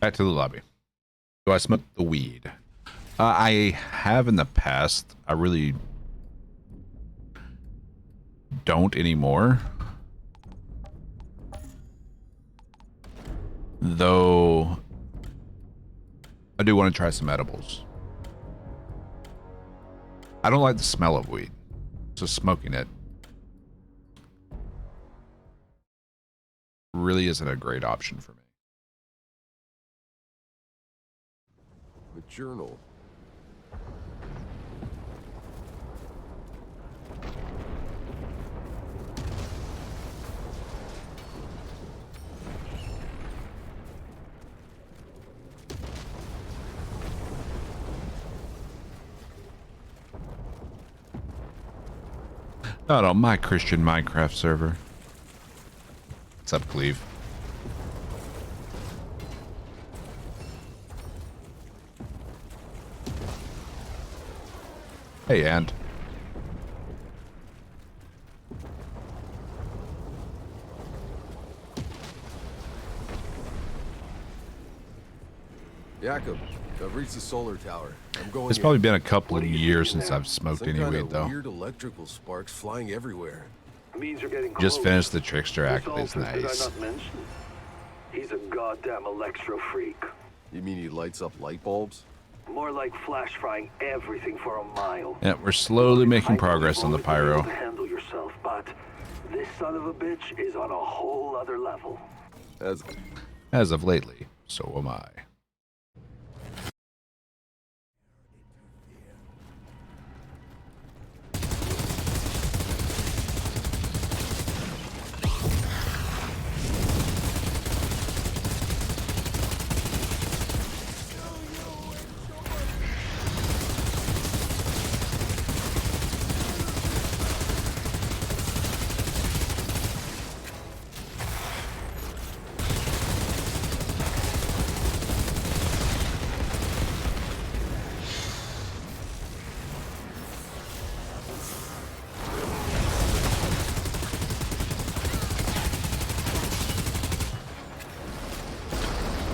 Back to the lobby. Do I smoke the weed? I have in the past. I really don't anymore. Though I do want to try some edibles. I don't like the smell of weed, so smoking it really isn't a great option for me. A journal. Not on my Christian Minecraft server. What's up, Cleve? Hey, and Jakob, I've reached the solar tower. I'm going. It's probably been a couple of years since I've smoked any weed, though. Weird electrical sparks flying everywhere. Means you're getting Just close. finished the Trickster Accolade. Did I Nice. not mention? He's a goddamn electro freak. You mean he lights up light bulbs? More like flash frying everything for a mile. Yeah, we're slowly making I know progress you've on the always been able pyro. to handle yourself, but this son of a bitch is on a whole other level. As of lately, so am I.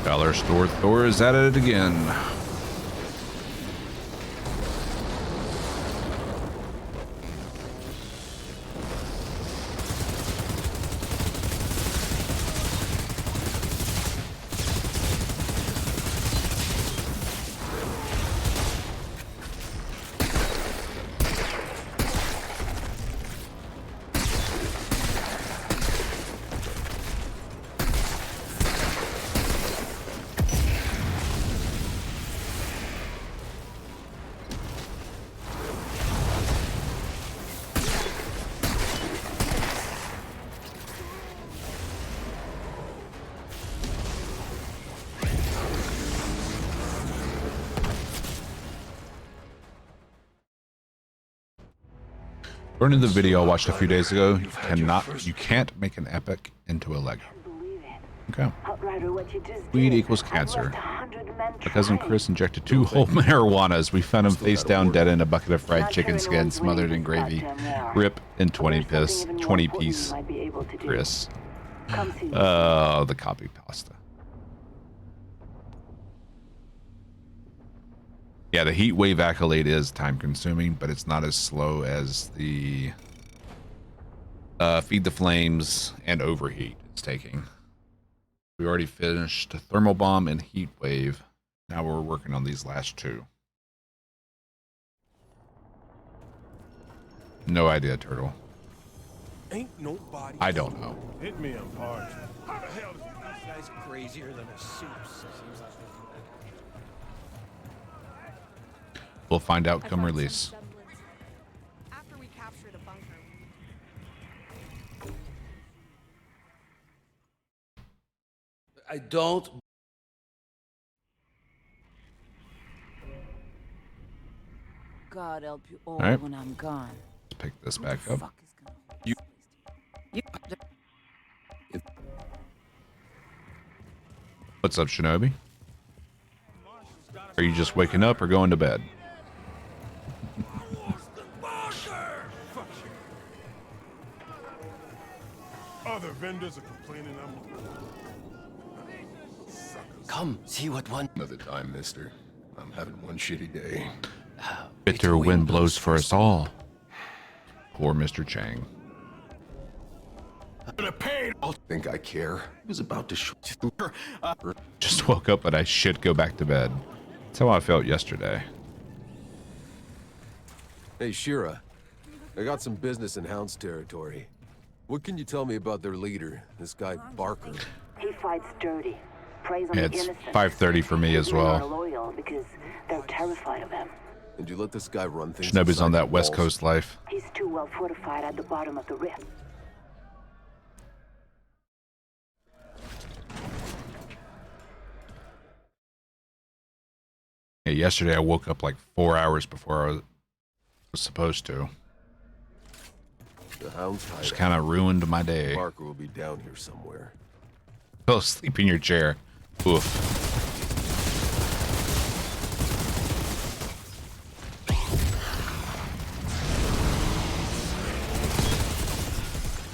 Dollar store Thor is at it again. According to the video I watched a few days ago, you can't make an epic into a Lego. Okay. Outrider, what you just Weed did. equals I've cancer. left 100 men My cousin trying. Chris injected 2 whole marijuanas. We found him face down dead in a bucket of fried Not sure chicken skin anyone's smothered winning in gravy. this goddamn war. Rip in But 20 there's piss, something even more 20 important piece. you might be able to do. Chris. Come see me. Oh, the copy pasta. Yeah, the heat wave accolade is time consuming, but it's not as slow as the feed the flames and overheat it's taking. We already finished thermal bomb and heat wave. Now we're working on these last 2. No idea, Turtle. Ain't nobody. I don't know. Hit me in parts. How the hell did This guy's crazier than a soup. We'll find out come release. After we capture the bunker. I don't. God help you all right. when I'm gone. Let's pick this Who back the up. fuck is gonna You- you What's up, Shinobi? Are you just waking up or going to bed? other vendors are complaining I'm Come, see what one. Another time, mister. I'm having one shitty day. Bitter wind blows for us all. Poor Mr. Chang. Think I care? He was about to shoot. Just woke up, but I should go back to bed. That's how I felt yesterday. Hey, Shira. I got some business in Hound's territory. What can you tell me about their leader, this guy Barker? He fights dirty. Preys on Yeah, the it's innocent. 5:30 for me as His men are well. loyal because they're terrified of him. And you let this guy run things. Shinobi's inside on the that West walls? Coast life. He's too well fortified at the bottom of the rift. Yeah, yesterday I woke up like 4 hours before I was supposed to. The Hound's tied Just up. kind of ruined my day. Barker will be down here somewhere. Fell asleep in your chair. Oof.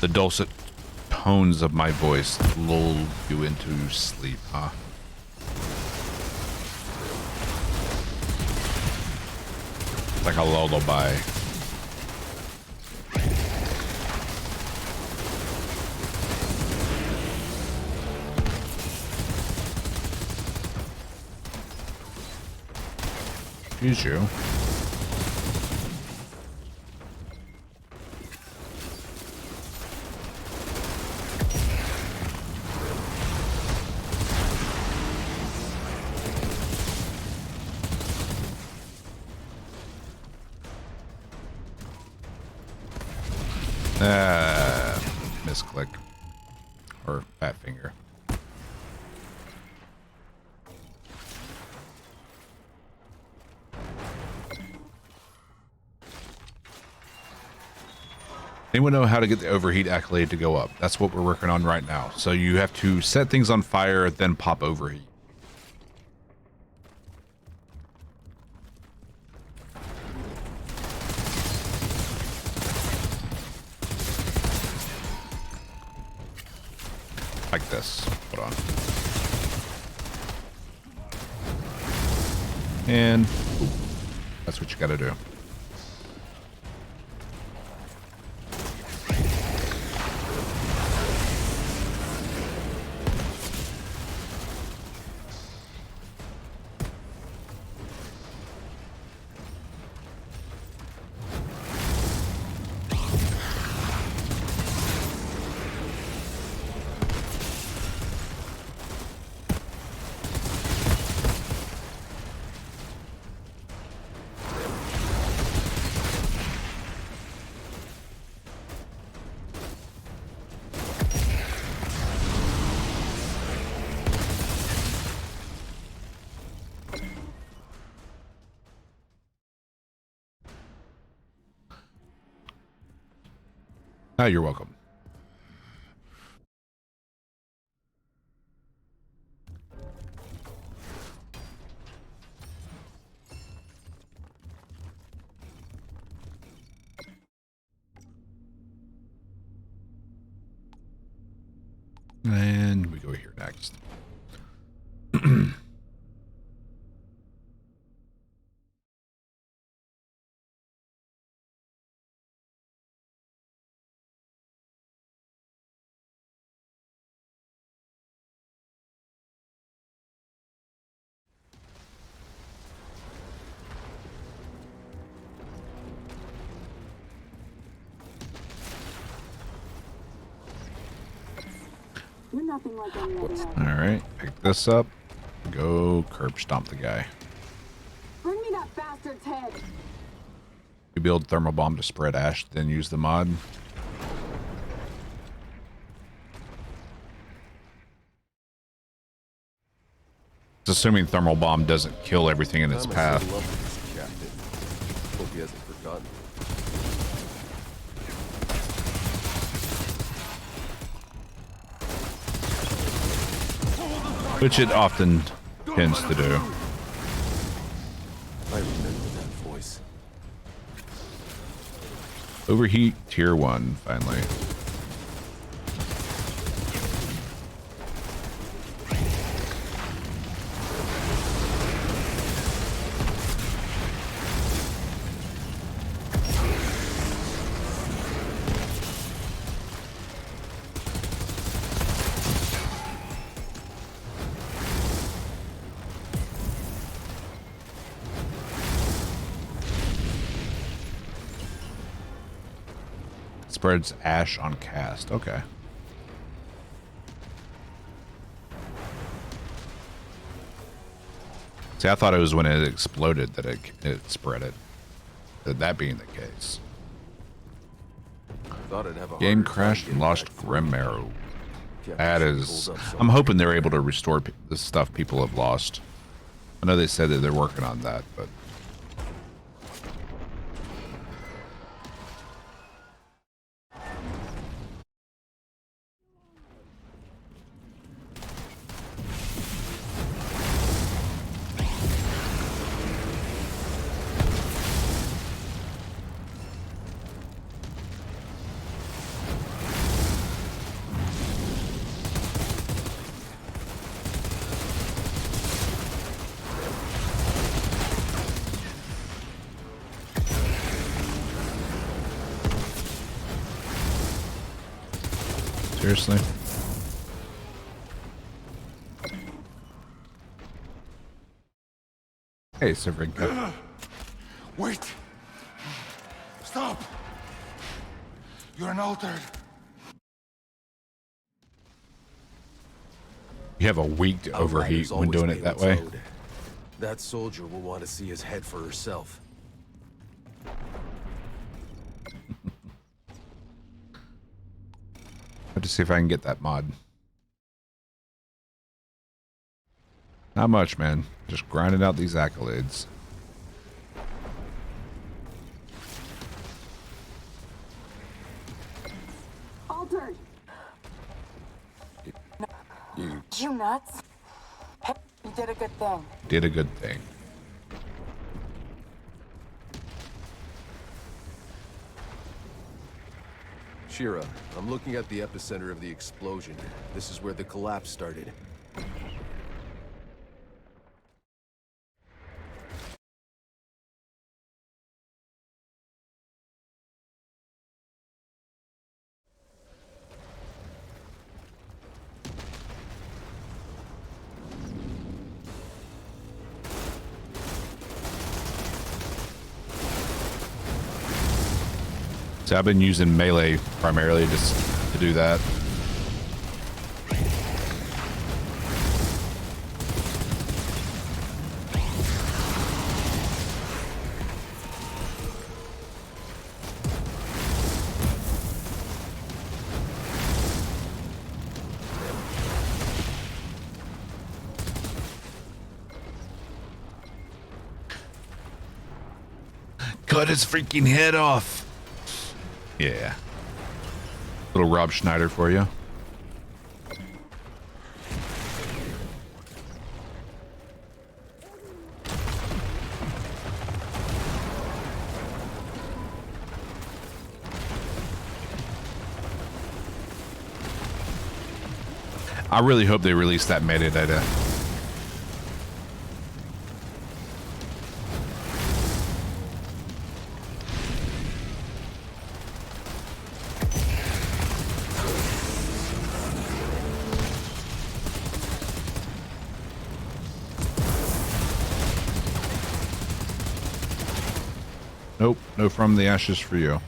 The dulcet tones of my voice lull you into sleep, huh? Like a lullaby. Excuse you. Misclick. Or fat finger. Anyone know how to get the overheat accolade to go up? That's what we're working on right now. So you have to set things on fire, then pop overheat. Like this. Hold on. And ooh, that's what you gotta do. Oh, you're welcome. And we go here next. You're nothing like any other. All right, pick this up. Go curb stomp the guy. Bring me that bastard's head. We build thermal bomb to spread ash, then use the mod. It's assuming thermal bomb doesn't kill everything in its Time I path. said love with this captain. Hope he hasn't forgotten. Which it often tends to do. I remember that voice. Overheat tier 1, finally. Spreads ash on cast. Okay. See, I thought it was when it exploded that it spread it. That being the case. Thought I'd have a Game harder time crashed getting and lost back through. Grim Arrow. Kept That the is... shingles up I'm somewhere. hoping they're able to restore the stuff people have lost. I know they said that they're working on that, but... Seriously? Hey, Severinka. Wait! Stop! You're an altered. You have a week to overheat Outriders when always doing pay it that what's way. owed. That soldier will want to see his head for herself. Have to see if I can get that mod. Not much, man. Just grinding out these accolades. Altered! You nuts? You did a good thing. Did a good thing. Shira, I'm looking at the epicenter of the explosion. This is where the collapse started. So I've been using melee primarily just to do that. Cut his freaking head off. Yeah. Little Rob Schneider for you. I really hope they release that metadata. Nope, no from the ashes for you.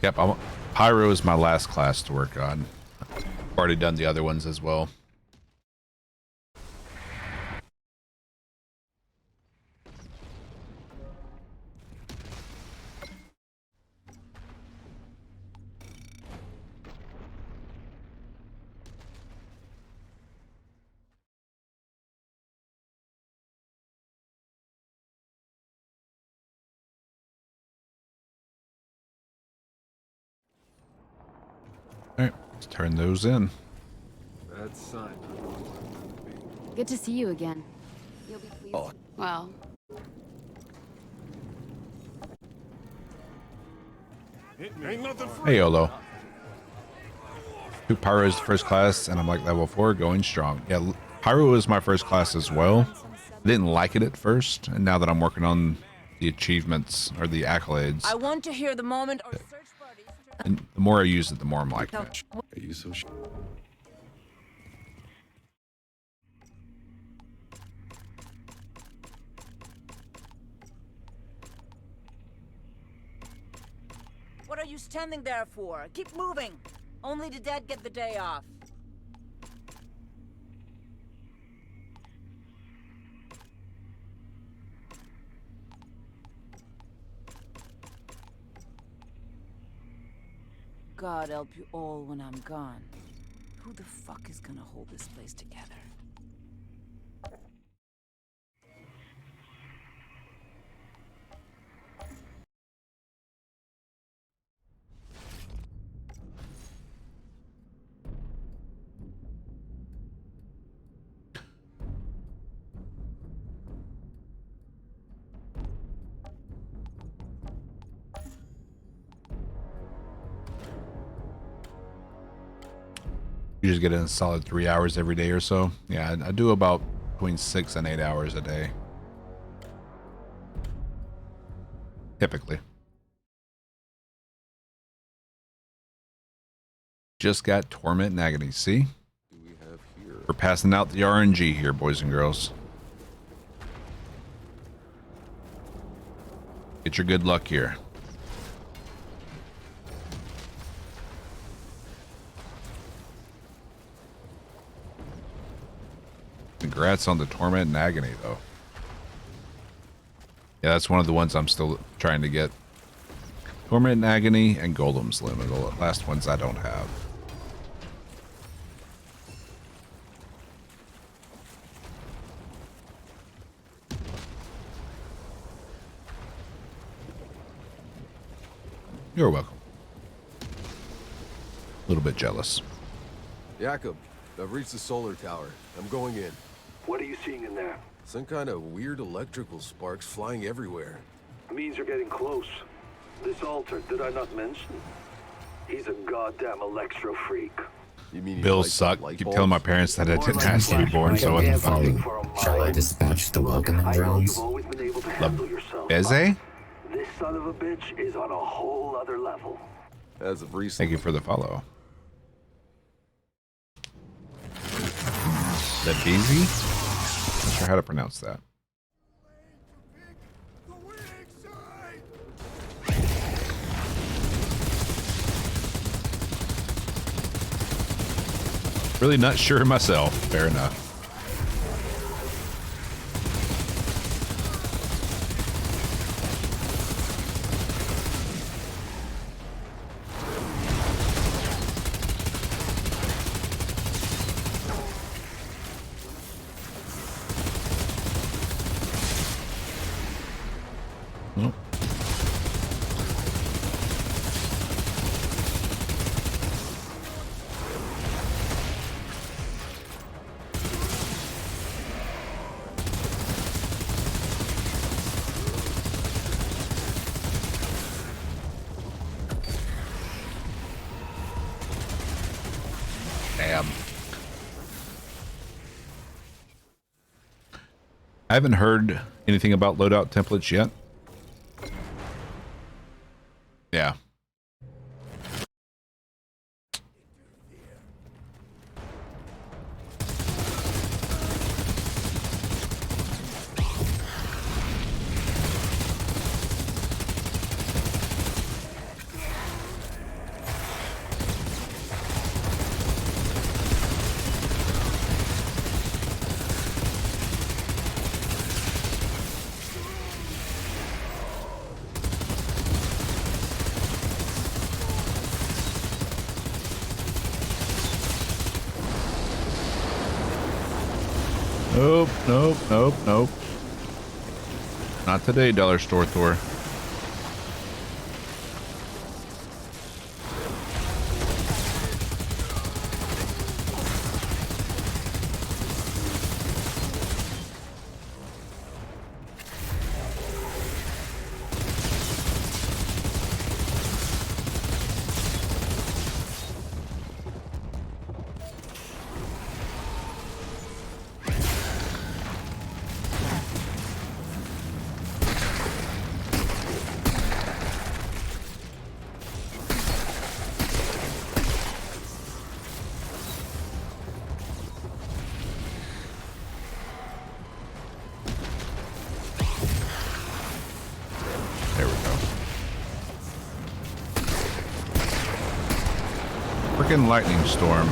Yep, Pyro is my last class to work on. I've already done the other ones as well. All right, let's turn those in. That's sign. Good to see you again. You'll be pleased. Oh. Well, Ain't nothing for Hey, YOLO. 2 Pyros first class, and I'm like level 4, going strong. Yeah, Pyro was my first class as well. I didn't like it at first, and now that I'm working on the achievements or the accolades, I want to hear the moment our search parties. and the more I use it, the more I'm liking it. Are you so sure? What are you standing there for? Keep moving. Only the dead get the day off. God help you all when I'm gone. Who the fuck is gonna hold this place together? You just get in a solid 3 hours every day or so. Yeah, I do about between 6 and 8 hours a day. Typically. Just got Torment and Agony. See? Do we have here? We're passing out the RNG here, boys and girls. Get your good luck here. Congrats on the Torment and Agony, though. Yeah, that's one of the ones I'm still trying to get. Torment and Agony and Golem's Limb are the last ones I don't have. You're welcome. A little bit jealous. Jacob, I've reached the solar tower. I'm going in. What are you seeing in there? Some kind of weird electrical sparks flying everywhere. Means you're getting close. This altar, did I not mention? He's a goddamn electro freak. You mean he Bills lights suck. up light Keep bulbs? telling my parents that I didn't ask to be born, so I wasn't funny. Shall I dispatch the welcoming I know drones? you've always been able to handle yourself. Beze? This son of a bitch is on a whole other level. As of recent. Thank you for the follow. The Beezy? Not sure how to pronounce that. Really not sure myself. Fair enough. Nope. Damn. I haven't heard anything about loadout templates yet. Yeah. Nope, nope, nope, nope. Not today, Dollar Store Thor. Frickin' lightning storm.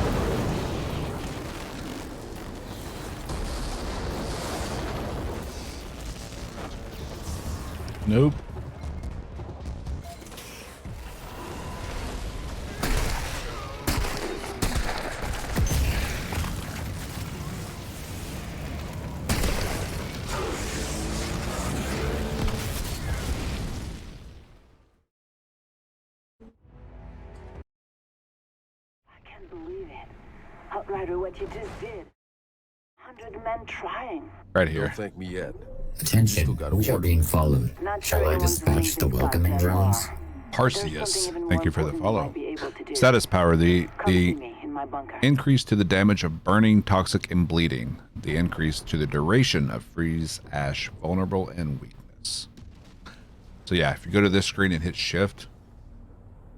Nope. I can't believe it. Outrider, what you just did. 100 men trying. Right here. Don't thank me yet. Attention, we are being followed. Not Shall sure I anyone's dispatch releasing the welcoming contact drones? more. Parseus, There's something even thank more you for the important follow. might be able to do. Status power, the Come see me in my bunker. increase to the damage of burning, toxic, and bleeding. The increase to the duration of freeze, ash, vulnerable, and weakness. So yeah, if you go to this screen and hit shift,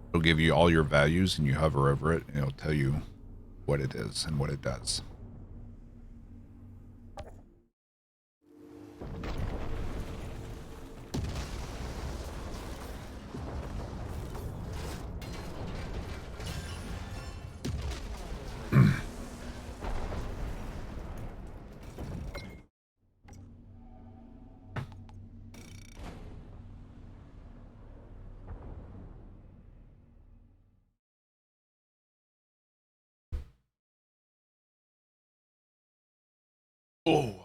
it'll give you all your values and you hover over it and it'll tell you what it is and what it does. Oh.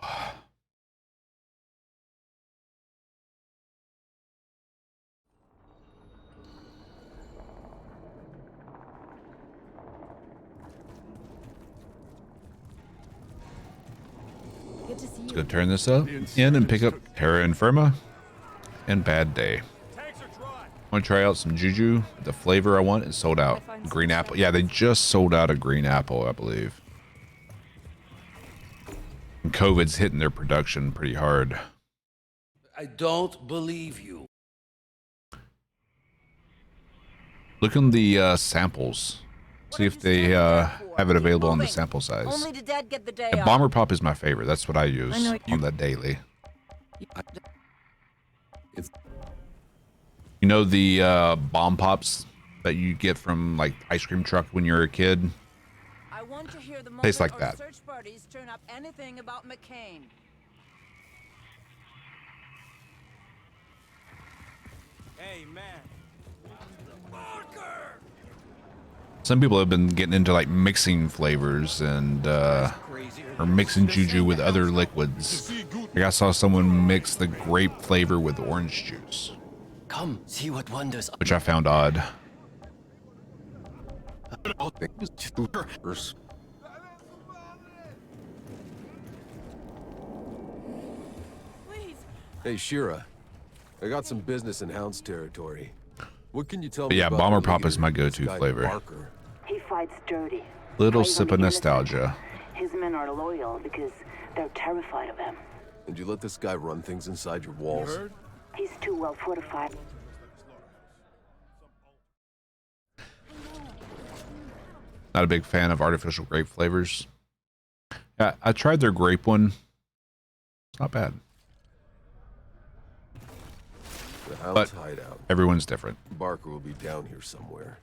Good to see Let's you. go turn this up in and pick up Terra Infirma and Bad Day. I want to try out some Juju. The flavor I want is sold out. Green apple. Yeah, they just sold out a green apple, I believe. And COVID's hitting their production pretty hard. I don't believe you. Look in the samples. See if they have it available on the sample size. Only the dead get the day And off. Bomber Pop is my favorite. That's what I use I know on the daily. It's You know the bomb pops that you get from like ice cream truck when you're a kid? I want to hear the Tastes moment like our that. search parties turn up anything about McCain. Hey, man. Some people have been getting into like mixing flavors and or mixing Juju with other liquids. Like I saw someone mix the grape flavor with orange juice, Come, see what wonders. which I found odd. Hey, Shira. I got some business in Hound's territory. What can you tell But me yeah, about Bomber the Pop is leader, my this go-to guy flavor. Barker? He fights dirty. Little Preys sip on of the innocent. nostalgia. His men are loyal because they're terrified of him. And you let this guy run things inside your walls? He's too well fortified. Not a big fan of artificial grape flavors. Yeah, I tried their grape one. It's not bad. The Hound's But hideout. everyone's different. Barker will be down here somewhere.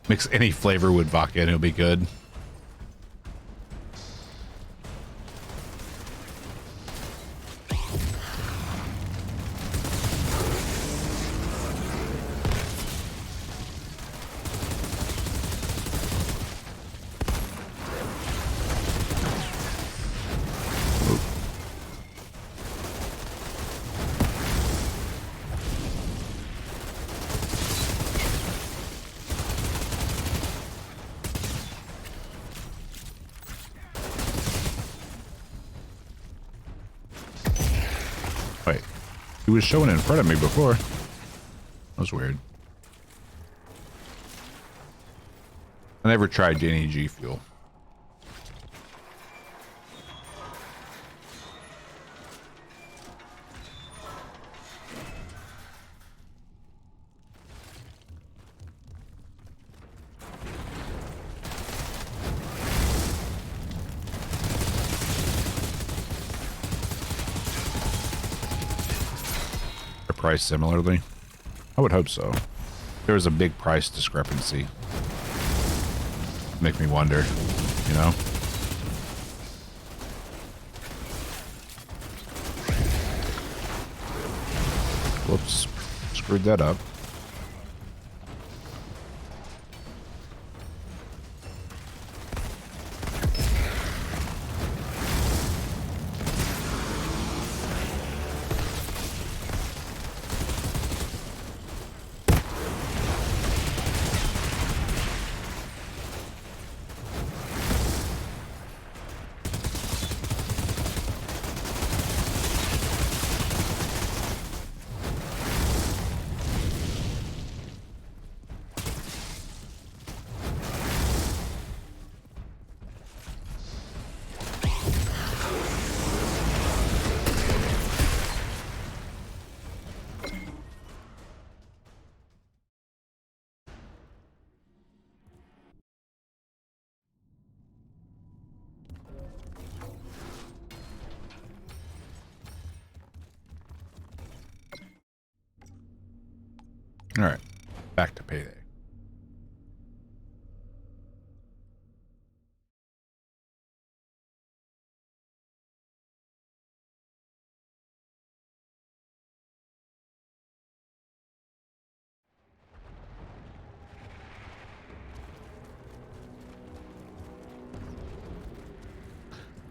Mix any flavor with vodka and it'll be good. Wait, he was showing in front of me before. That was weird. I never tried any G Fuel. priced similarly? I would hope so. There was a big price discrepancy. Make me wonder, you know? Whoops. Screwed that up. All right, back to payday.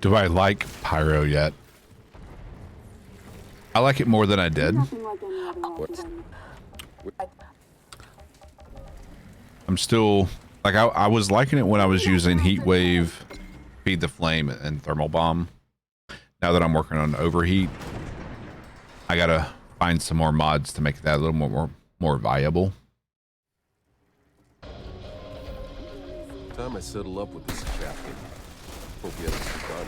Do I like Pyro yet? I like it more than I did. I'm still like I was liking it when I was using Heat Wave, Feed the Flame, and Thermal Bomb. Now that I'm working on Overheat, I gotta find some more mods to make that a little more viable. Time I settle up with this captain. Hope you have some fun.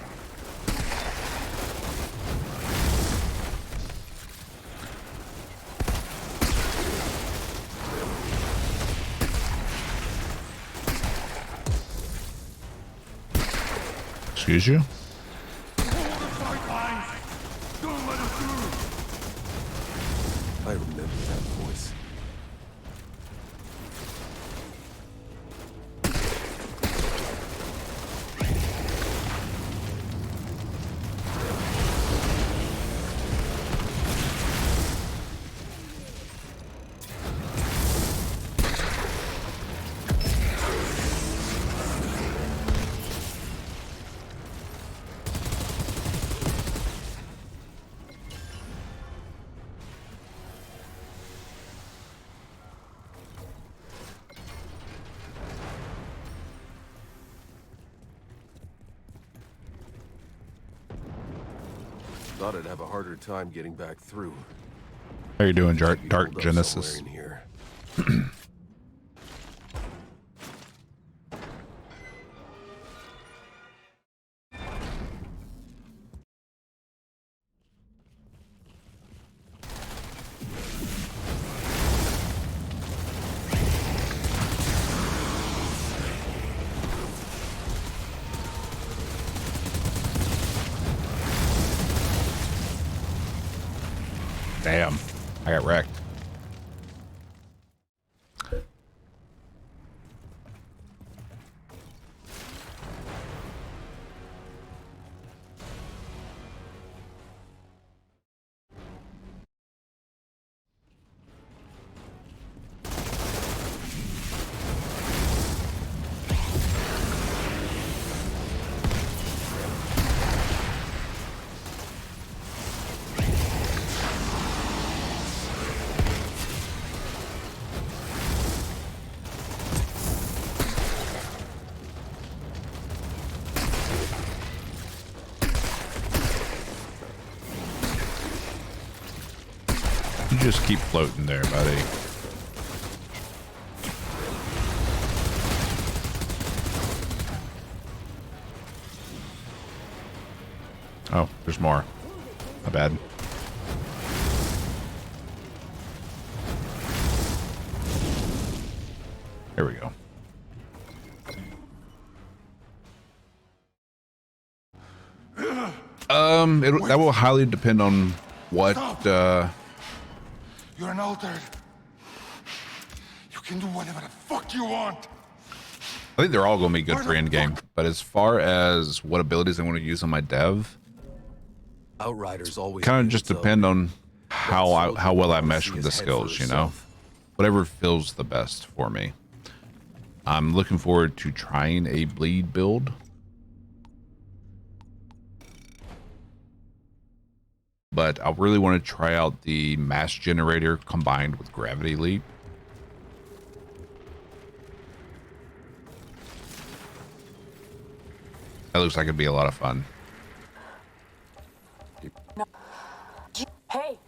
Excuse you? I remember that voice. Thought I'd have a harder time getting back through. How you doing, Dark Genesis? In here. Damn, I got wrecked. You just keep floating there, buddy. Oh, there's more. My bad. There we go. That will highly depend on what You're an altered. You can do whatever the fuck you want. I think they're all going to be good for endgame. But as far as what abilities I want to use on my dev, Outriders always kind of made just its own. depend on how well I Soldier mesh see with his the head for skills, you know? herself. Whatever feels the best for me. I'm looking forward to trying a bleed build. But I really want to try out the mass generator combined with gravity leap. That looks like it'd be a lot of fun. Hey!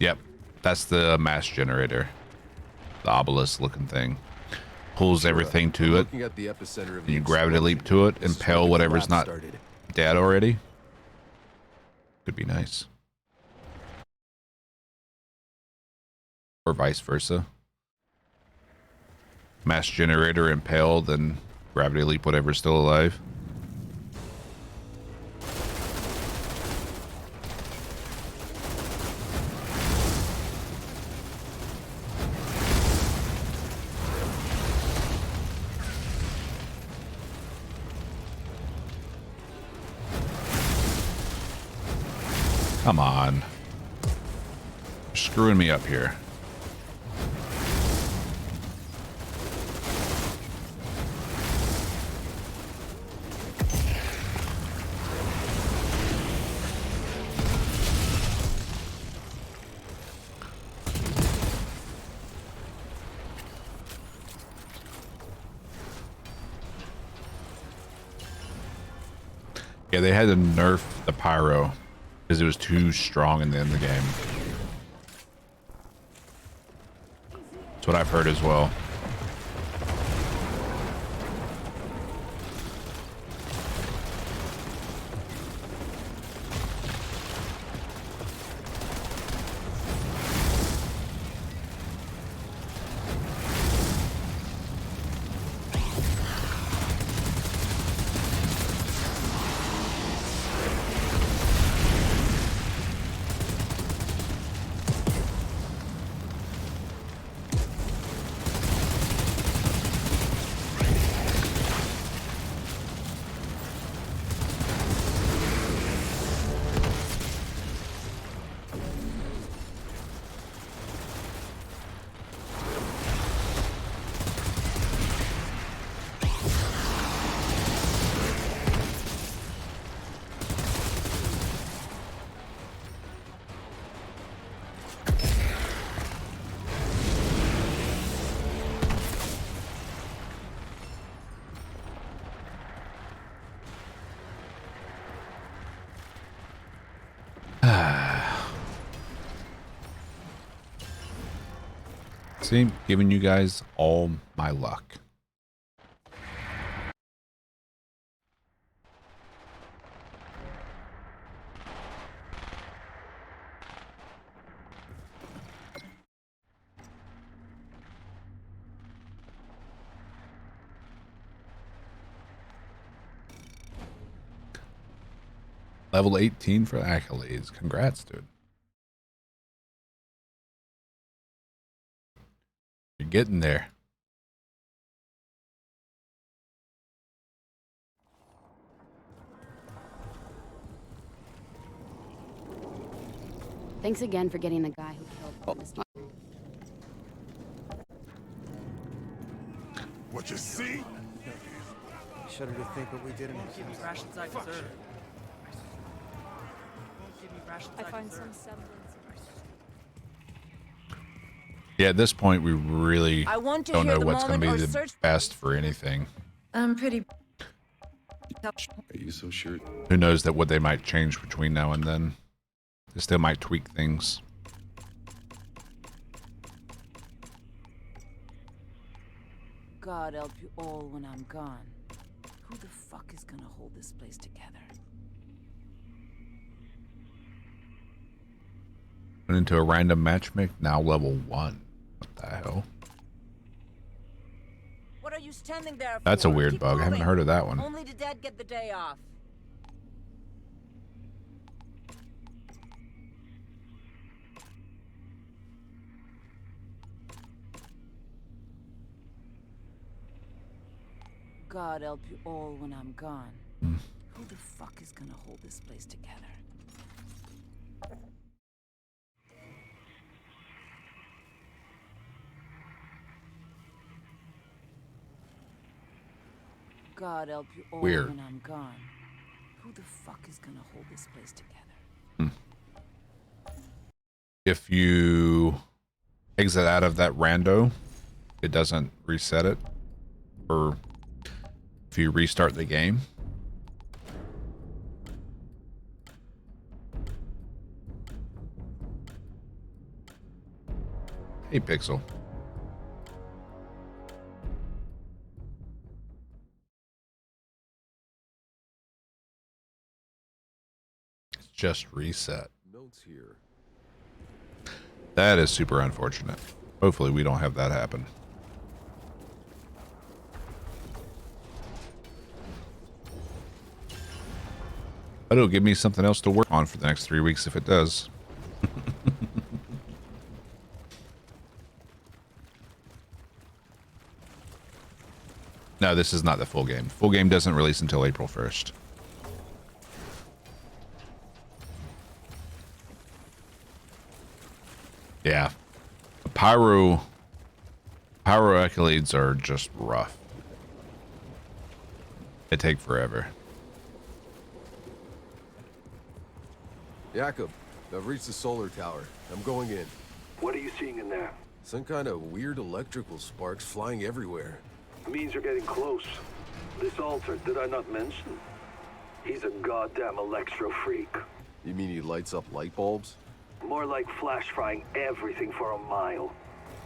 Yep, that's the mass generator. The obelisk looking thing. Pulls everything to it. Looking at the epicenter of And the you gravity leap to it, This is impale where the whatever's collapse not started. dead already. Could be nice. Or vice versa. Mass generator, impale, then gravity leap whatever's still alive. Come on. You're screwing me up here. Yeah, they had to nerf the pyro because it was too strong in the end of the game. That's what I've heard as well. See, giving you guys all my luck. Level 18 for accolades. Congrats, dude. You're getting there. Thanks again for getting the guy who killed Mr. What you see? Shudder to think what we did in it. Give me rations I deserve. Give me rations I find some semblance. Yeah, at this point, we really want to don't hear know the what's going to be moment or the search- best for anything. I'm pretty... Are you so sure? Who knows that what they might change between now and then. They still might tweak things. God help you all when I'm gone. Who the fuck is gonna hold this place together? Went into a random matchmake, now level 1. What the hell? What are you standing there for? That's a weird Keep bug. I haven't moving. heard of that one. Only the dead get the day off. God help you all when I'm gone. Who the fuck is gonna hold this place together? God help you all Weird. when I'm gone. Who the fuck is gonna hold this place together? If you exit out of that rando, it doesn't reset it. Or if you restart the game. Hey, Pixel. It's just reset. Notes here. That is super unfortunate. Hopefully we don't have that happen. But it'll give me something else to work on for the next 3 weeks if it does. No, this is not the full game. Full game doesn't release until April 1st. Yeah. Pyro Accolades are just rough. They take forever. Jakob, I've reached the solar tower. I'm going in. What are you seeing in there? Some kind of weird electrical sparks flying everywhere. Means you're getting close. This altar, did I not mention? He's a goddamn electro freak. You mean he lights up light bulbs? More like flash frying everything for a mile.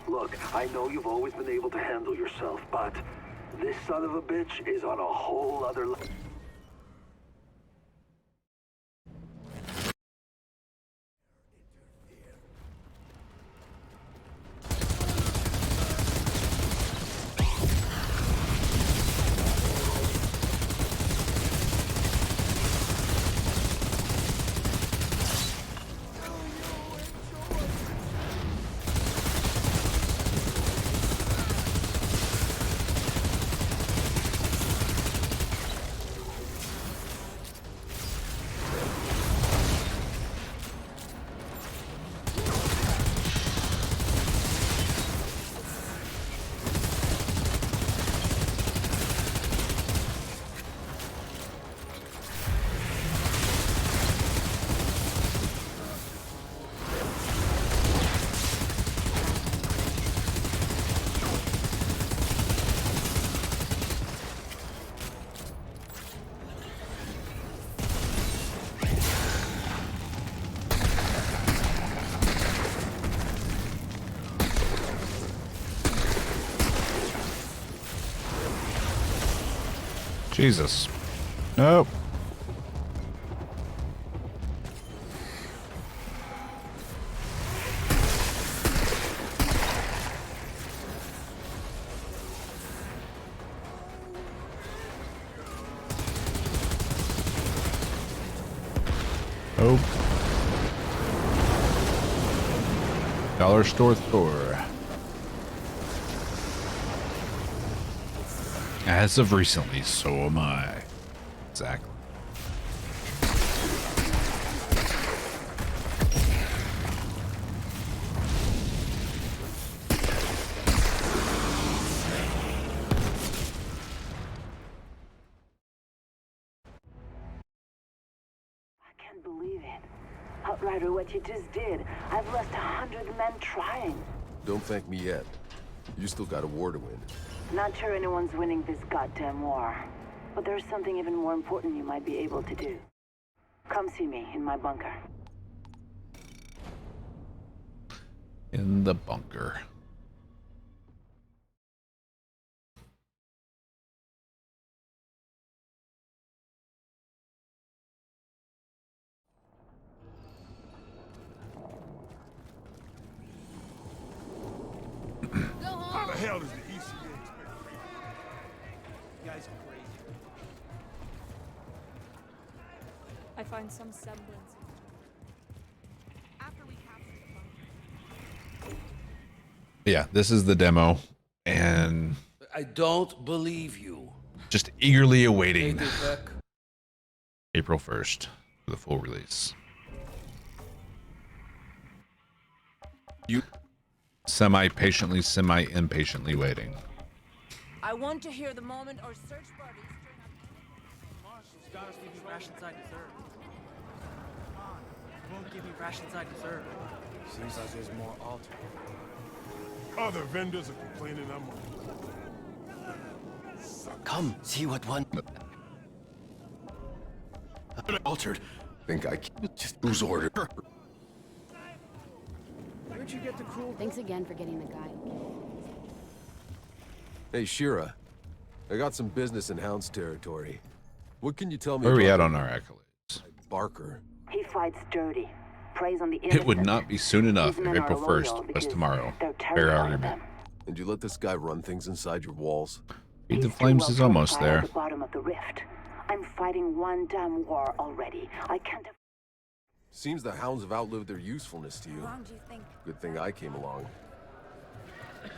Look, I know you've always been able to handle yourself, but this son of a bitch is on a whole other level. Jesus. Nope. Oh. Dollar store Thor. As of recently, so am I. Exactly. I can't believe it. Outrider, what you just did. I've left 100 men trying. Don't thank me yet. You still got a war to win. Not sure anyone's winning this goddamn war. But there's something even more important you might be able to do. Come see me in my bunker. In the bunker. How the hell does the ECA expect me? You guys are crazy. I find some semblance. After we capture the bunker. Yeah, this is the demo, and I don't believe you. Just eagerly awaiting Hey, Beck. April 1st for the full release. You Semi-patiently, semi-impatiently waiting. I want to hear the moment our search parties turn up. Marshall's got us give me rations I deserve. Come on, you won't give me rations I deserve. Seems like there's more altered. Other vendors are complaining I'm Come, see what one. altered. Think I can just whose order? Where'd you get the cool? Thanks again for getting the guy who killed. Hey, Shira. I got some business in Hound's territory. What can you tell me Where are we about at on our accolades? Barker? He fights dirty. Preys on the It would innocent. not be soon enough These if men are April loyal 1st was because tomorrow. they're Fair terrified of argument. them. And you let this guy run things inside your walls? Feed the He's too Flames well is almost fortified there. At the bottom of the rift. I'm fighting one damn war already. I can't. Seems the Hounds have outlived their usefulness to you. How long do you think? Good thing I came along. You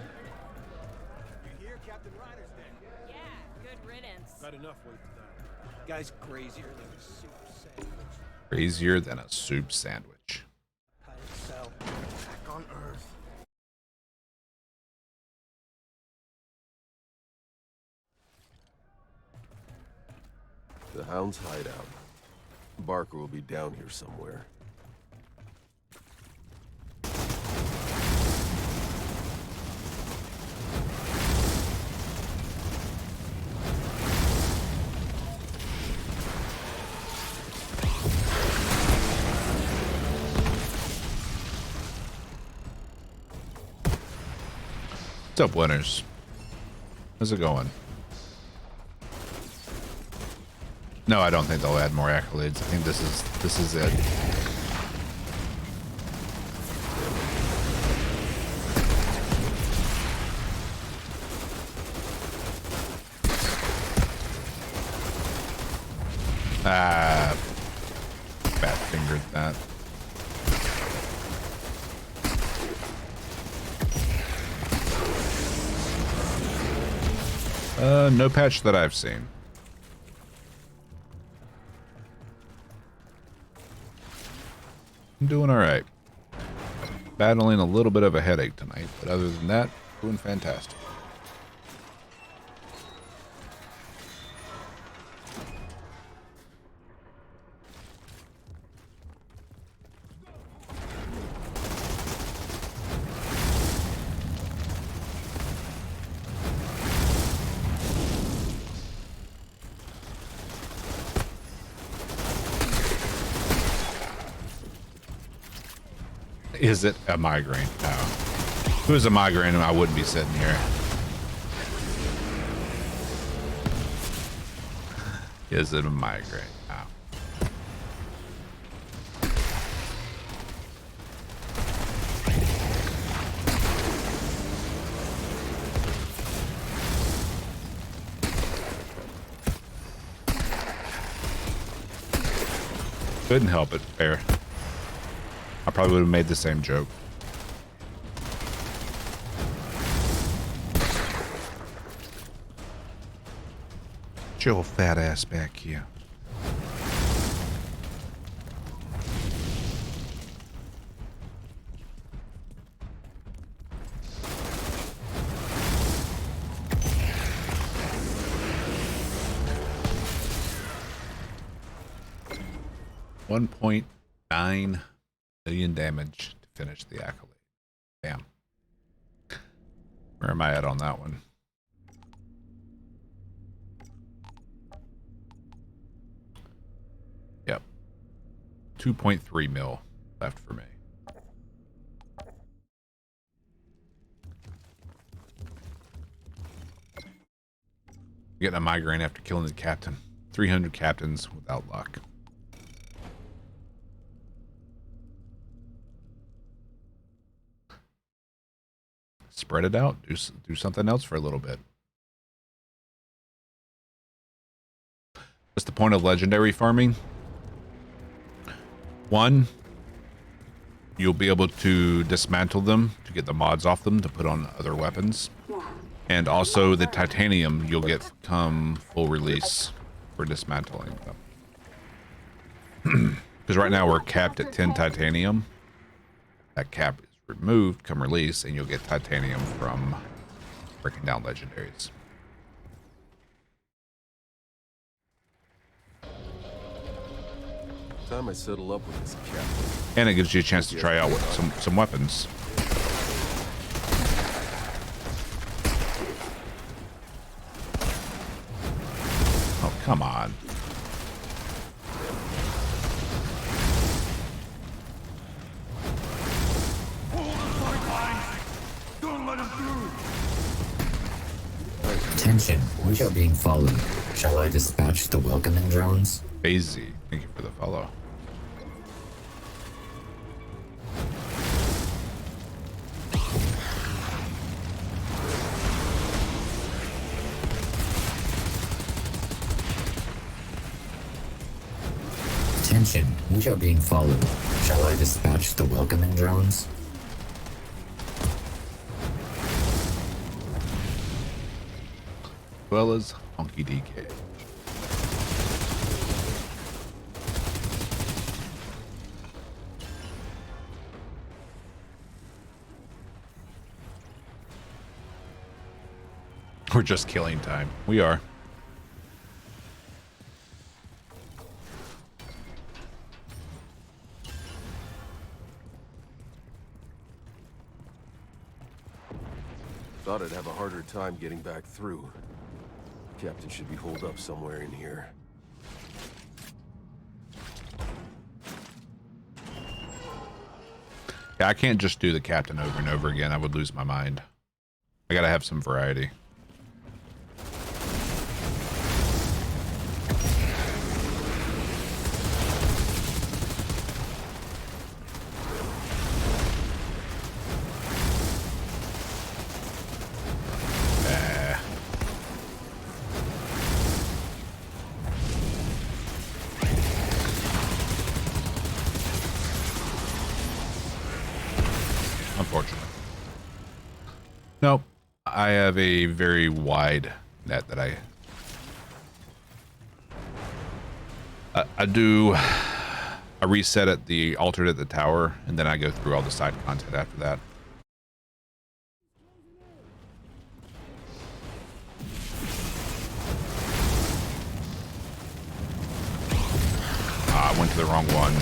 hear Captain Ryder's dead? Yeah, good riddance. Got enough weight to die. Guy's crazier than a super sandwich. Crazier than a soup sandwich. How to sell back on Earth. The Hound's hideout. Barker will be down here somewhere. What's up, winners? How's it going? No, I don't think they'll add more accolades. I think this is it. Ah, fat fingered that. No patch that I've seen. I'm doing all right. Battling a little bit of a headache tonight, but other than that, doing fantastic. Is it a migraine? No. If it was a migraine, I wouldn't be sitting here. Is it a migraine? No. Couldn't help it. Fair. I probably would have made the same joke. Get your fat ass back here. $1.9 million damage to finish the accolade. Damn. Where am I at on that one? Yep. 2.3 mil left for me. Getting a migraine after killing the captain. 300 captains without luck. Spread it out. Do something else for a little bit. What's the point of legendary farming? One, you'll be able to dismantle them to get the mods off them to put on other weapons. And also the titanium you'll get come full release for dismantling them. Because right now we're capped at 10 titanium. That cap is removed come release, and you'll get titanium from breaking down legendaries. Time I settle up with this cat. And it gives you a chance to try out some weapons. Oh, come on. Don't let him through. Attention, we are being followed. Shall I dispatch the welcoming drones? Bazy, thank you for the follow. Attention, we are being followed. Shall I dispatch the welcoming drones? Well as Honky DK. We're just killing time. We are. Thought I'd have a harder time getting back through. Captain should be holed up somewhere in here. Yeah, I can't just do the captain over and over again. I would lose my mind. I gotta have some variety. Unfortunately. Nope. I have a very wide net that I do a reset at the altered at the tower, and then I go through all the side content after that. I went to the wrong one.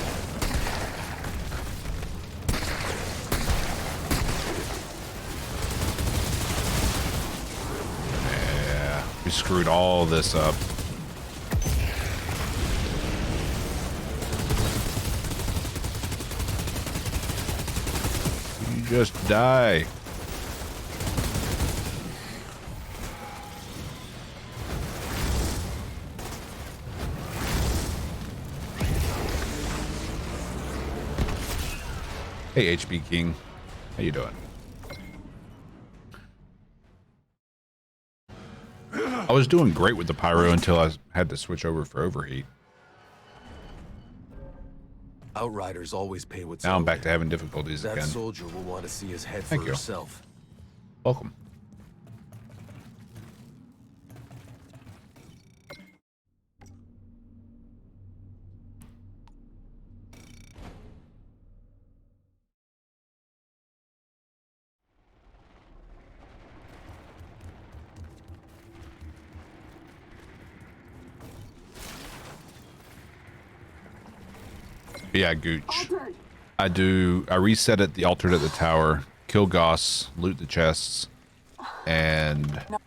Yeah, we screwed all this up. You just die. Hey, HB King. How you doing? I was doing great with the pyro until I had to switch over for overheat. Outriders always pay what's Now I'm owed. back to having difficulties That again. soldier will want to see his head Thank for you. herself. Welcome. Yeah, Gooch. I reset it, the altered at the tower, kill Goss, loot the chests, and then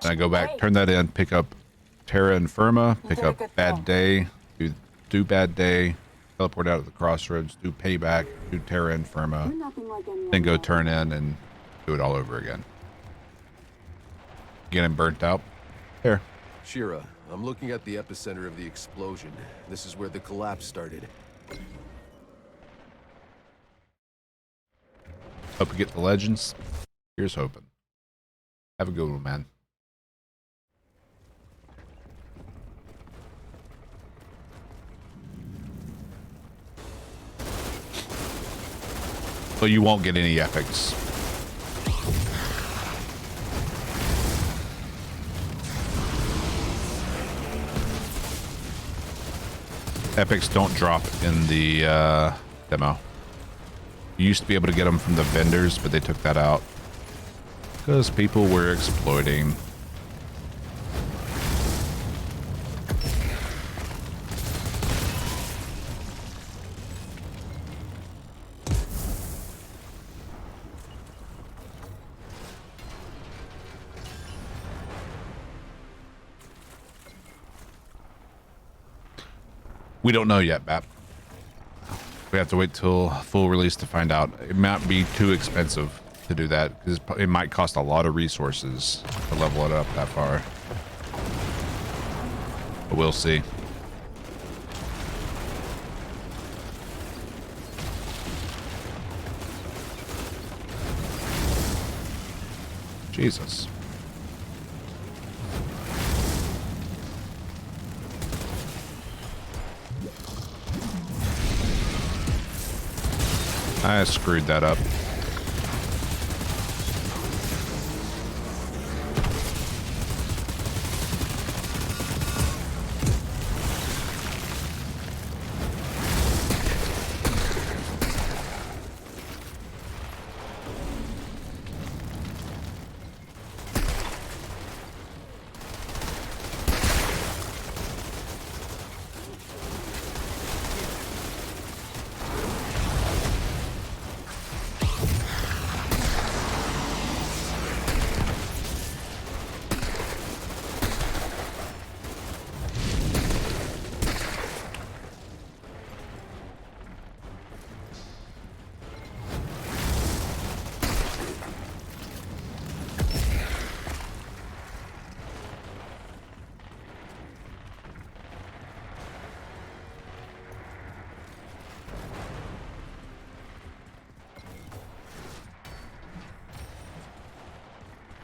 I go back, turn that in, pick up Terra Infirma, pick up Bad Day, do Bad Day, teleport out of the crossroads, do Payback, do Terra Infirma, then go turn in and do it all over again. Getting burnt out. Here. Shira, I'm looking at the epicenter of the explosion. This is where the collapse started. Hope you get the legends. Here's hoping. Have a good one, man. So you won't get any epics. epics don't drop in the demo. You used to be able to get them from the vendors, but they took that out because people were exploiting. We don't know yet, Bap. We have to wait till full release to find out. It might be too expensive to do that because it might cost a lot of resources to level it up that far. But we'll see. Jesus. I screwed that up.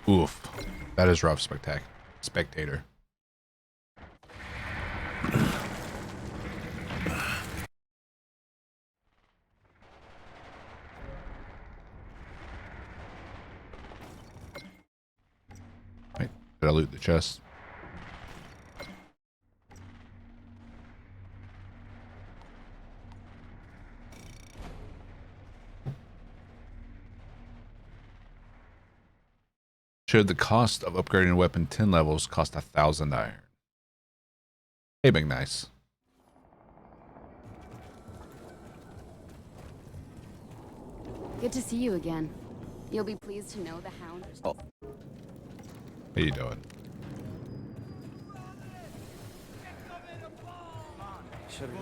Oof. That is rough, spectator. Wait, did I loot the chest? Showed the cost of upgrading a weapon 10 levels cost 1,000 iron. Hey, big nice. Good to see you again. You'll be pleased to know the hound. Oh. How you doing?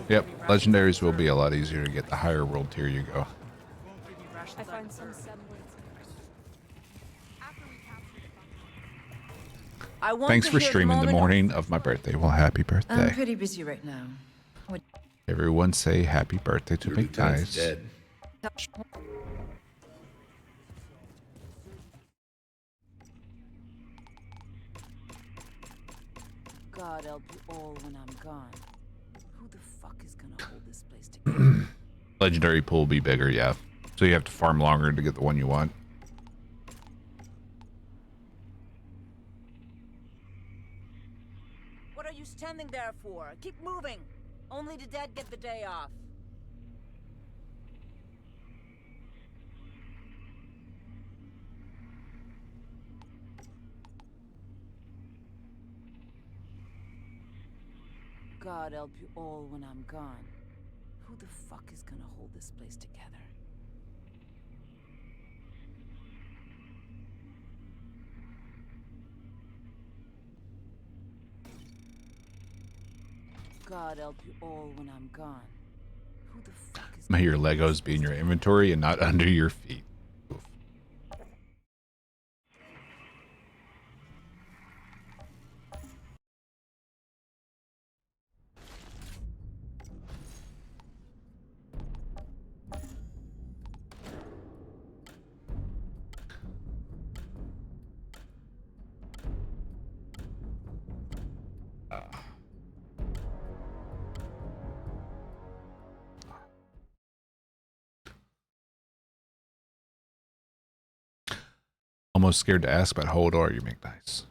Yep, legendaries will be a lot easier to get the higher world tier you go. I find some semblance. Thanks for streaming the morning of my birthday. Well, happy birthday. I'm pretty busy right now. Everyone say happy birthday to Big Nice. Dead. God help you all when I'm gone. Who the fuck is gonna hold this place together? Legendary pool will be bigger, yeah. So you have to farm longer to get the one you want. What are you standing there for? Keep moving. Only the dead get the day off. God help you all when I'm gone. Who the fuck is gonna hold this place together? God help you all when I'm gone. Who the fuck is May your Legos be in your inventory and not under your feet. Oof. Almost scared to ask, but how old are you, McNice?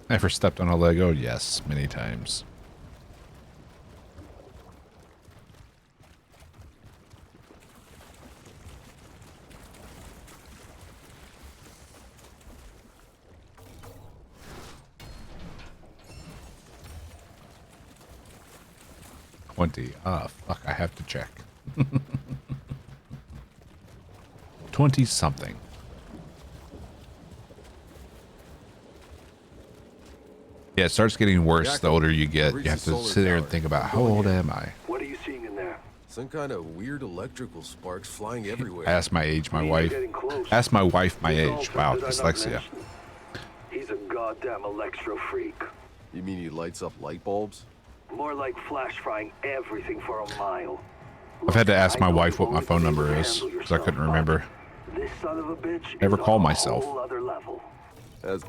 Ever stepped on a Lego? Yes, many times. Fuck, I have to check. 20 something. Yeah, it starts getting worse the older you get. You have to sit there and think about how old am I? What are you seeing in there? Some kind of weird electrical sparks flying everywhere. I asked my age, my wife. Asked my wife my age. Wow, dyslexia. He's a goddamn electro freak. You mean he lights up light bulbs? More like flash frying everything for a mile. I've had to ask my wife what my phone number is because I couldn't remember. This son of a bitch Never is call on a myself. whole other level. As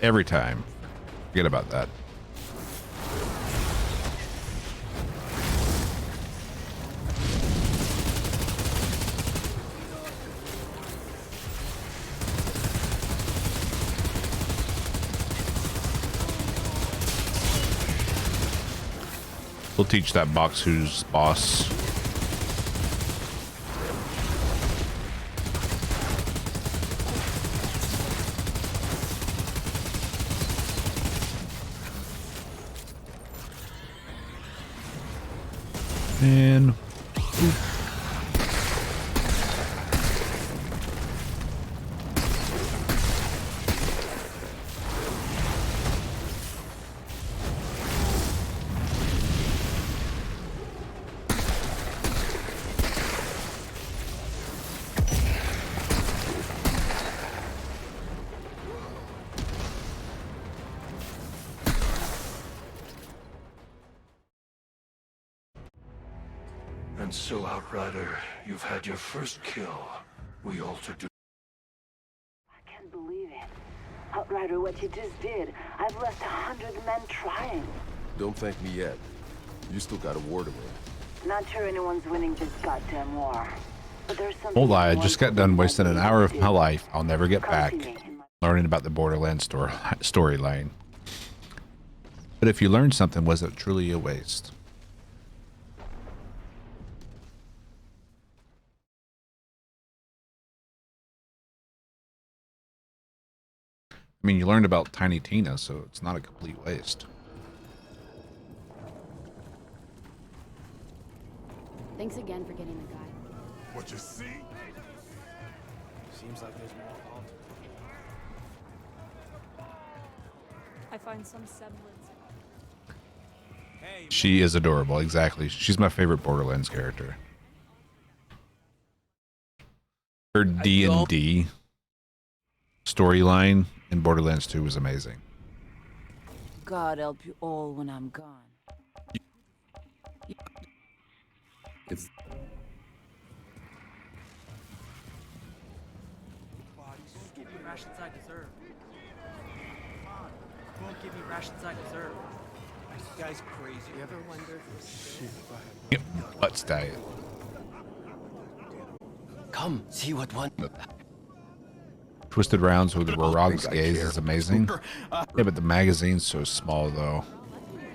Every time. Forget about that. We'll teach that box who's boss. And And so, Outrider, you've had your first kill. We altered you. I can't believe it. Outrider, what you just did. I've left 100 men trying. don't thank me yet. You still got a war to win. Not sure anyone's winning this goddamn war. But there's something. won't lie, I just got done wasting an hour of my life I'll never get back learning about the Borderlands storyline. But if you learned something, was it truly a waste? I mean, you learned about Tiny Tina, so it's not a complete waste. Thanks again for getting the guy. What you see? Seems like there's more involved. I find some semblance. She is adorable, exactly. She's my favorite Borderlands character. Her D&D storyline in Borderlands 2 was amazing. God help you all when I'm gone. It's Give me rations I deserve. Come on. Won't give me rations I deserve. This guy's crazy. You ever wonder if Let's diet. Come, see what one. Twisted Rounds with the Rorog's gaze is amazing. Yeah, but the magazine's so small though.